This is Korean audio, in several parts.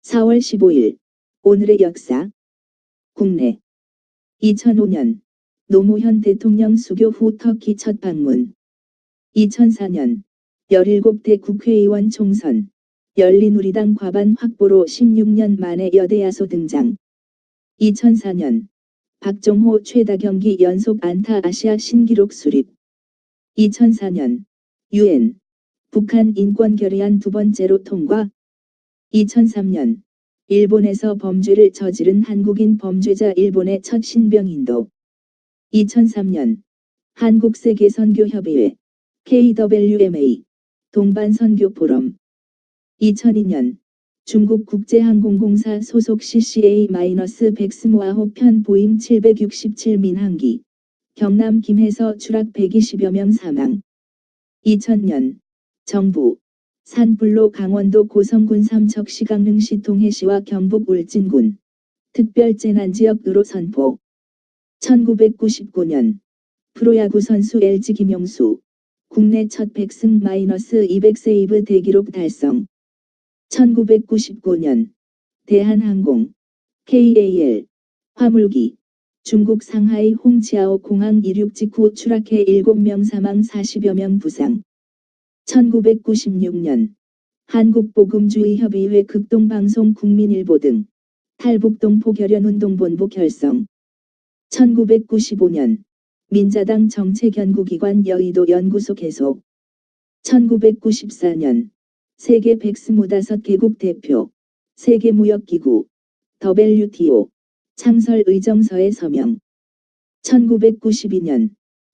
4월 15일 오늘의 역사. 국내 2005년 노무현 대통령 수교 후 터키 첫 방문. 2004년 17대 국회의원 총선 열린우리당 과반 확보로 16년 만에 여대 야소 등장. 2004년 박종호 최다 경기 연속 안타 아시아 신기록 수립. 2004년 UN 북한 인권 결의안 두 번째로 통과. 2003년 일본에서 범죄를 저지른 한국인 범죄자 일본의 첫 신병 인도. 2003년 한국세계선교협의회 KWMA 동반선교 포럼. 2002년 중국 국제항공공사 소속 CCA-100스모아호 편 보잉 767 민항기 경남 김해서 추락 120여 명 사망. 2000년 정부 산불로 강원도 고성군 삼척시 강릉시 동해시와 경북 울진군 특별재난지역으로 선포. 1999년 프로야구 선수 LG 김용수 국내 첫 100승 -200 세이브 대기록 달성. 1999년 대한항공 KAL 화물기 중국 상하이 홍치아오 공항 이륙 직후 추락해 7명 사망 40여 명 부상. 1996년 한국복음주의협의회 극동방송 국민일보 등 탈북동포결연운동본부 결성. 1995년 민자당 정책연구기관 여의도 연구소 개소. 1994년 세계 125개국 대표 세계무역기구 WTO 창설 의정서에 서명. 1992년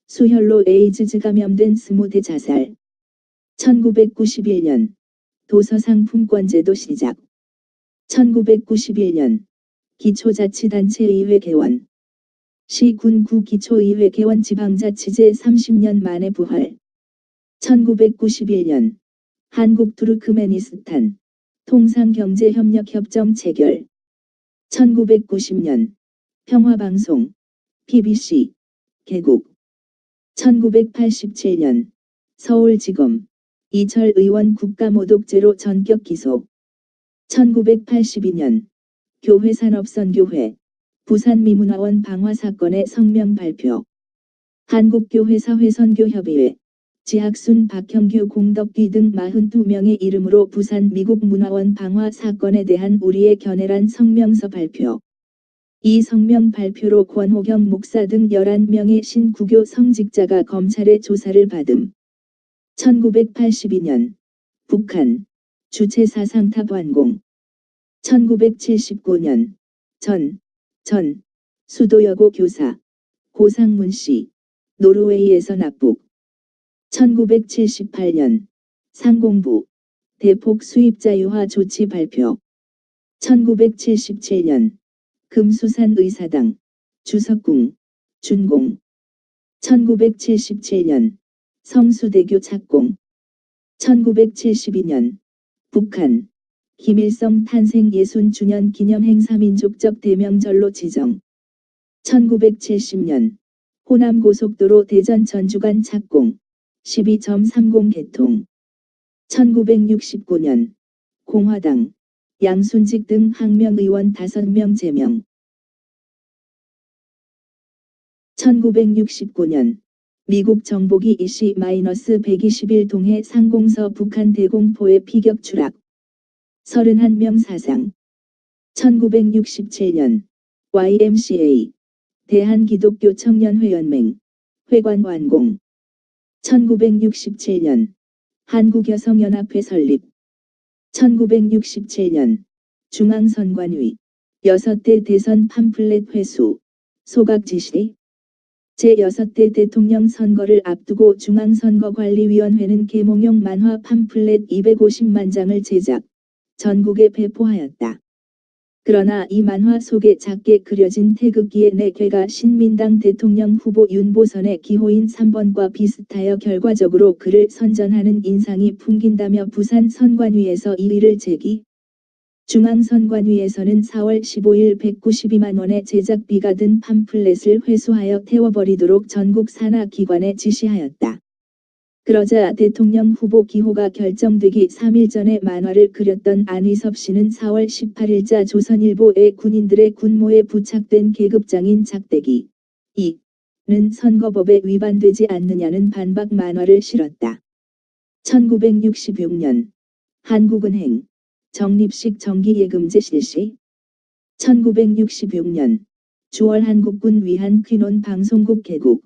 수혈로 에이즈즈 감염된 20대 자살. 1991년 도서상품권제도 시작. 1991년 기초자치단체의회 개원. 시군구 기초의회 개원 지방자치제 30년 만에 부활. 1991년 한국-투르크메니스탄 통상경제협력협정 체결. 1990년 평화방송 BBC 개국. 1987년 서울지검 이철 의원 국가모독죄로 전격 기소. 1982년 교회산업선교회 부산미문화원 방화 사건의 성명 발표. 한국교회사회선교협의회 지학순 박형규 공덕기 등 42명의 이름으로 부산 미국문화원 방화 사건에 대한 우리의 견해란 성명서 발표. 이 성명 발표로 권호경 목사 등 11명의 신구교 성직자가 검찰의 조사를 받음. 1982년 북한 주체 사상탑 완공. 1979년 전 수도여고 교사 고상문 씨 노르웨이에서 납북. 1978년 상공부 대폭 수입 자유화 조치 발표. 1977년 금수산 의사당 주석궁 준공. 1977년 성수대교 착공. 1972년 북한 김일성 탄생 60주년 기념행사 민족적 대명절로 지정. 1970년 호남고속도로 대전 전주간 착공 12.30 개통. 1969년 공화당 양순직 등 항명의원 5명 제명. 1969년 미국 정보기 EC-121 동해 상공서 북한 대공포의 피격 추락 31명 사상. 1967년 YMCA 대한기독교청년회연맹 회관 완공. 1967년 한국여성연합회 설립. 1967년 중앙선관위 6대 대선 팜플렛 회수 소각 지시. 제6대 대통령 선거를 앞두고 중앙선거관리위원회는 계몽용 만화 팜플렛 250만 장을 제작, 전국에 배포하였다. 그러나 이 만화 속에 작게 그려진 태극기의 4개가 신민당 대통령 후보 윤보선의 기호인 3번과 비슷하여 결과적으로 그를 선전하는 인상이 풍긴다며 부산 선관위에서 이의를 제기. 중앙선관위에서는 4월 15일 192만 원의 제작비가 든 팜플렛을 회수하여 태워버리도록 전국 산하기관에 지시하였다. 그러자 대통령 후보 기호가 결정되기 3일 전에 만화를 그렸던 안희섭 씨는 4월 18일자 조선일보에 군인들의 군모에 부착된 계급장인 작대기 2는 선거법에 위반되지 않느냐는 반박 만화를 실었다. 1966년 한국은행 적립식 정기예금제 실시. 1966년 주월 한국군 위한 퀴논 방송국 개국.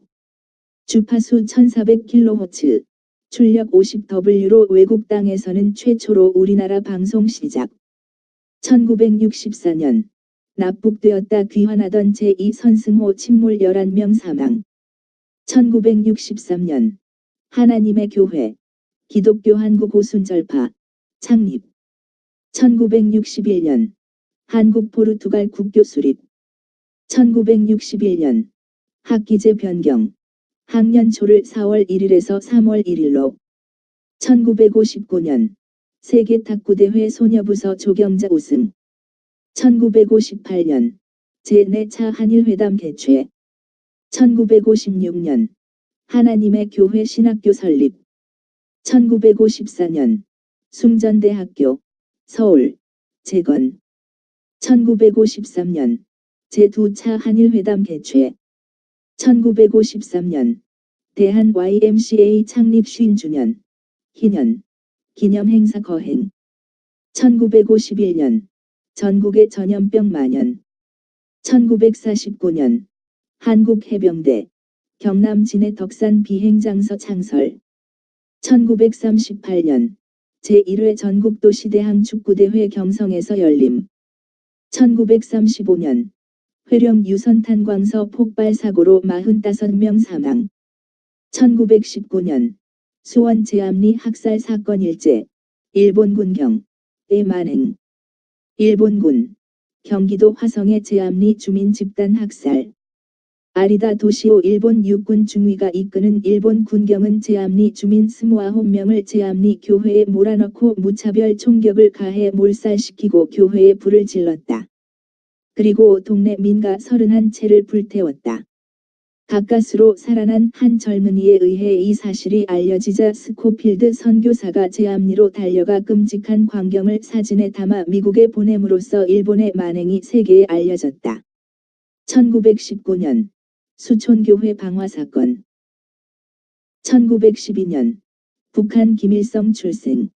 주파수 1400kHz, 출력 50W로 외국 땅에서는 최초로 우리나라 방송 시작. 1964년 납북되었다 귀환하던 제2선승호 침몰 11명 사망. 1963년 하나님의 교회 기독교 한국 오순절파 창립. 1961년 한국 포르투갈 국교 수립. 1961년 학기제 변경. 학년 초를 4월 1일에서 3월 1일로. 1959년 세계 탁구대회 소녀부서 조경자 우승. 1958년 제4차 한일회담 개최. 1956년 하나님의 교회 신학교 설립. 1954년 숭전대학교 서울 재건. 1953년 제2차 한일회담 개최. 1953년 대한 YMCA 창립 50주년 희년 기념행사 거행. 1951년 전국의 전염병 만연. 1949년 한국해병대 경남 진해 덕산 비행장서 창설. 1938년 제1회 전국도시대항 축구대회 경성에서 열림. 1935년 회령 유선탄광서 폭발 사고로 45명 사망. 1919년 수원 제암리 학살 사건 일제 일본군 경의 만행. 일본군 경기도 화성의 제암리 주민 집단 학살. 아리다 도시오 일본 육군 중위가 이끄는 일본 군경은 제암리 주민 29명을 제암리 교회에 몰아넣고 무차별 총격을 가해 몰살시키고 교회에 불을 질렀다. 그리고 동네 민가 31채를 불태웠다. 가까스로 살아난 한 젊은이에 의해 이 사실이 알려지자 스코필드 선교사가 제암리로 달려가 끔찍한 광경을 사진에 담아 미국에 보냄으로써 일본의 만행이 세계에 알려졌다. 1919년 수촌교회 방화 사건. 1912년 북한 김일성 출생.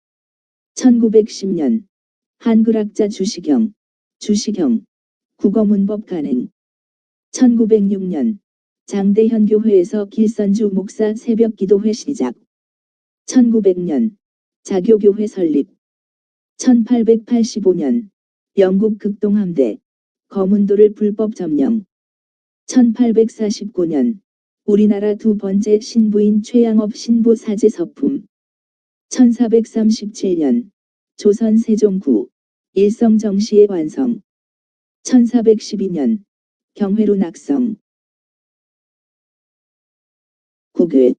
1910년 한글학자 주시경 국어문법 간행. 1906년 장대현 교회에서 길선주 목사 새벽 기도회 시작. 1900년 자교교회 설립. 1885년 영국 극동함대 거문도를 불법 점령. 1849년 우리나라 두 번째 신부인 최양업 신부 사제 서품. 1437년 조선 세종구 일성정시의 완성. 1412년 경회로 낙성. 국외.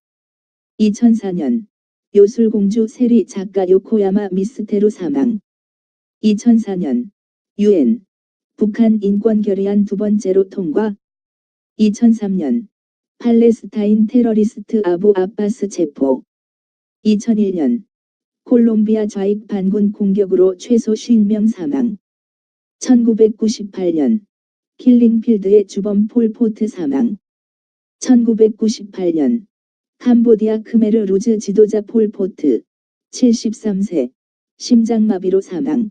2004년 요술공주 세리 작가 요코야마 미스테루 사망. 2004년 UN 북한 인권 결의안 두 번째로 통과. 2003년 팔레스타인 테러리스트 아부 아바스 체포. 2001년 콜롬비아 좌익 반군 공격으로 최소 50명 사망. 1998년 킬링필드의 주범 폴포트 사망. 1998년 캄보디아 크메르 루즈 지도자 폴포트 73세 심장마비로 사망.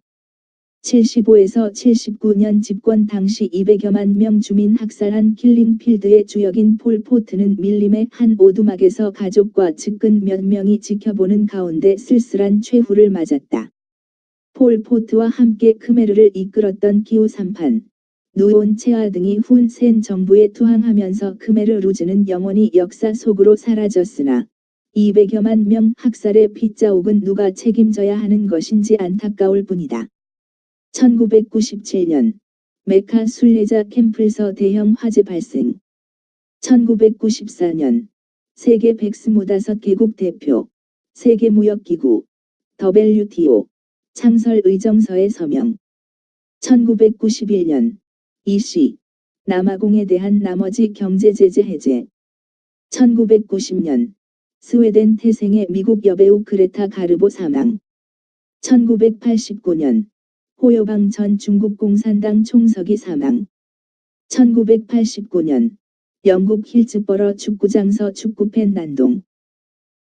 75에서 79년 집권 당시 200여만 명 주민 학살한 킬링필드의 주역인 폴포트는 밀림의 한 오두막에서 가족과 측근 몇 명이 지켜보는 가운데 쓸쓸한 최후를 맞았다. 폴포트와 함께 크메르를 이끌었던 키우 삼판, 누온 체아 등이 훈센 정부에 투항하면서 크메르 루즈는 영원히 역사 속으로 사라졌으나 200여만 명 학살의 핏자국은 누가 책임져야 하는 것인지 안타까울 뿐이다. 1997년 메카 순례자 캠프에서 대형 화재 발생. 1994년 세계 125개국 대표 세계무역기구 WTO 창설 의정서에 서명. 1991년 이씨 남아공에 대한 나머지 경제제재 해제. 1990년 스웨덴 태생의 미국 여배우 그레타 가르보 사망. 1989년 호요방 전 중국 공산당 총서기 사망. 1989년 영국 힐스버러 축구장서 축구팬 난동.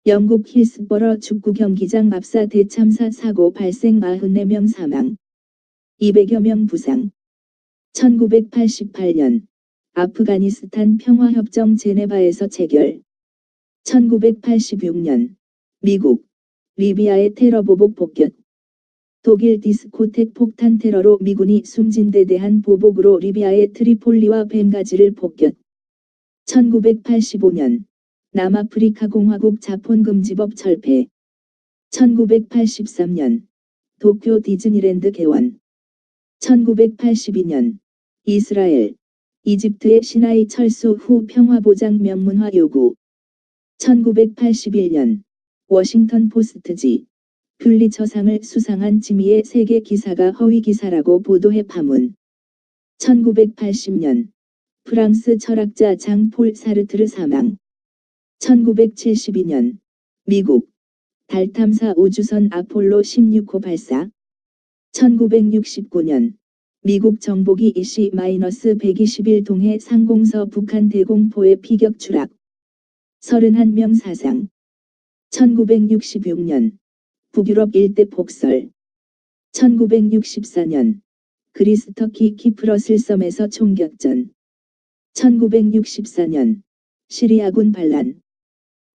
영국 힐스버러 축구 경기장 압사 대참사 사고 발생 44명 사망. 200여 명 부상. 1988년 아프가니스탄 평화협정 제네바에서 체결. 1986년 미국 리비아의 테러 보복 복귀. 독일 디스코텍 폭탄 테러로 미군이 숨진 데 대한 보복으로 리비아의 트리폴리와 벵가지를 폭격. 1985년 남아프리카 공화국 자폰금지법 철폐. 1983년 도쿄 디즈니랜드 개원. 1982년 이스라엘, 이집트의 시나이 철수 후 평화보장 명문화 요구. 1981년 워싱턴 포스트지 퓰리처상을 수상한 지미의 세계 기사가 허위 기사라고 보도해 파문. 1980년 프랑스 철학자 장 폴 사르트르 사망. 1972년 미국 달 탐사 우주선 아폴로 16호 발사. 1969년 미국 정보기 EC-121 동해 상공서 북한 대공포의 피격 추락. 31명 사상. 1966년 북유럽 일대 폭설. 1964년 그리스 터키 키프러슬 섬에서 총격전. 1964년 시리아군 반란.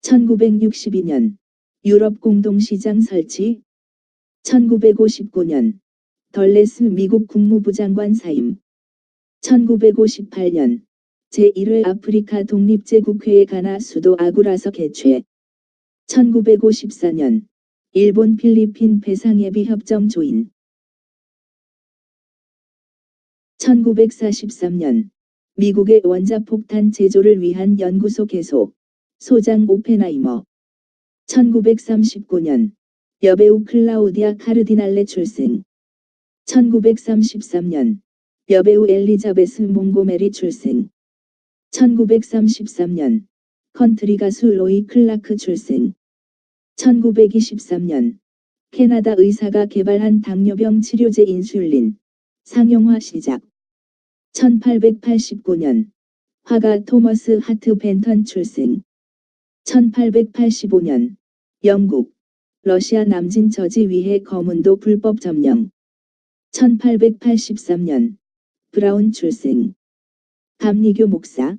1962년 유럽 공동시장 설치. 1959년 덜레스 미국 국무부 장관 사임. 1958년 제1회 아프리카 독립제국회의 가나 수도 아구라서 개최. 1954년 일본 필리핀 배상예비 협정 조인. 1943년 미국의 원자폭탄 제조를 위한 연구소 개소. 소장 오펜하이머. 1939년 여배우 클라우디아 카르디날레 출생. 1933년 여배우 엘리자베스 몽고메리 출생. 1933년 컨트리 가수 로이 클라크 출생. 1923년 캐나다 의사가 개발한 당뇨병 치료제 인슐린 상용화 시작. 1889년 화가 토머스 하트 벤턴 출생. 1885년 영국 러시아 남진 저지 위해 거문도 불법 점령. 1883년 브라운 출생. 감리교 목사.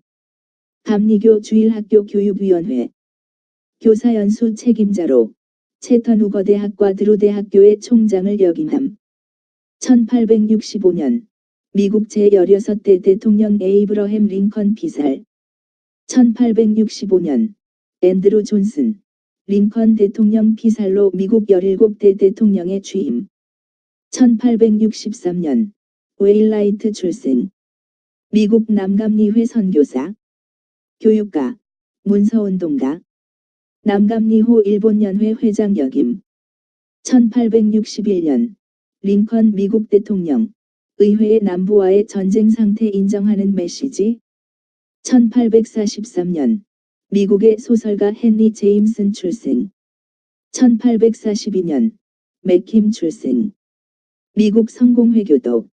감리교 주일학교 교육위원회 교사연수 책임자로 채턴우거대학과 드루대학교의 총장을 역임함. 1865년 미국 제16대 대통령 에이브러햄 링컨 피살. 1865년 앤드루 존슨 링컨 대통령 피살로 미국 17대 대통령에 취임. 1863년 웨일라이트 출생. 미국 남감리회 선교사. 교육가. 문서운동가. 남감리호 일본연회 회장 역임. 1861년 링컨 미국 대통령. 의회의 남부와의 전쟁 상태 인정하는 메시지. 1843년 미국의 소설가 헨리 제임슨 출생. 1842년 맥킴 출생. 미국 성공회교도.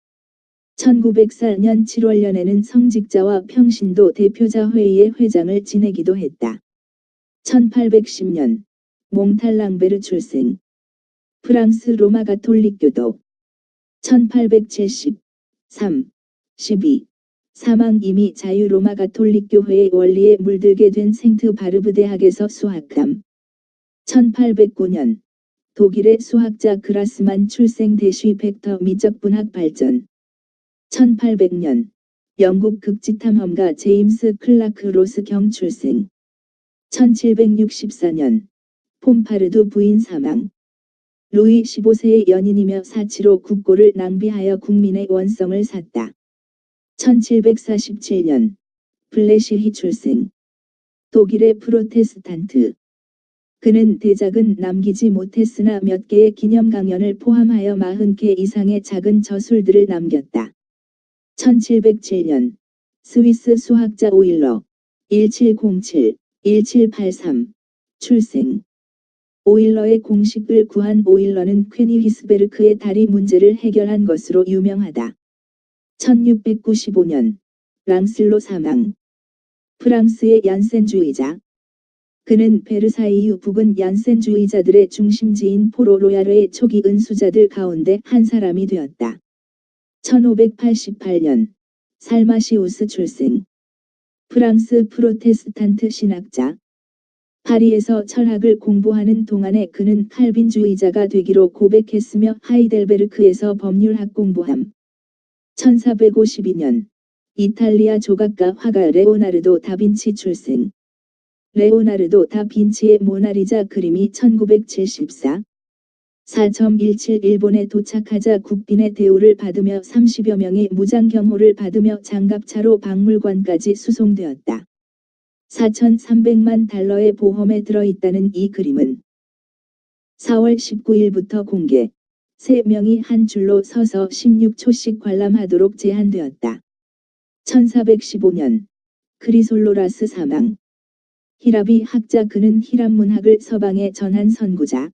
1904년 7월년에는 성직자와 평신도 대표자 회의의 회장을 지내기도 했다. 1810년 몽탈랑베르 출생. 프랑스 로마 가톨릭교도. 1873, 12 사망. 이미 자유 로마 가톨릭교회의 원리에 물들게 된 생트 바르브 대학에서 수학감. 1809년 독일의 수학자 그라스만 출생. 대쉬 벡터 미적 분학 발전. 1800년 영국 극지탐험가 제임스 클라크 로스 경 출생. 1764년 폼파르두 부인 사망. 루이 15세의 연인이며 사치로 국고를 낭비하여 국민의 원성을 샀다. 1747년 블레시히 출생. 독일의 프로테스탄트. 그는 대작은 남기지 못했으나 몇 개의 기념 강연을 포함하여 40개 이상의 작은 저술들을 남겼다. 1707년 스위스 수학자 오일러 1707, 1783 출생. 오일러의 공식을 구한 오일러는 퀘니히스베르크의 다리 문제를 해결한 것으로 유명하다. 1695년 랑슬로 사망. 프랑스의 얀센주의자. 그는 베르사유 북은 얀센주의자들의 중심지인 포로-로야르의 초기 은수자들 가운데 한 사람이 되었다. 1588년 살마시우스 출생. 프랑스 프로테스탄트 신학자. 파리에서 철학을 공부하는 동안에 그는 칼빈주의자가 되기로 고백했으며 하이델베르크에서 법률학 공부함. 1452년 이탈리아 조각가 화가 레오나르도 다빈치 출생. 레오나르도 다빈치의 모나리자 그림이 1974. 4.17 일본에 도착하자 국빈의 대우를 받으며 30여 명의 무장 경호를 받으며 장갑차로 박물관까지 수송되었다. 4,300만 달러의 보험에 들어있다는 이 그림은 4월 19일부터 공개, 3명이 한 줄로 서서 16초씩 관람하도록 제한되었다. 1415년 크리솔로라스 사망. 히라비 학자. 그는 히랍 문학을 서방에 전한 선구자.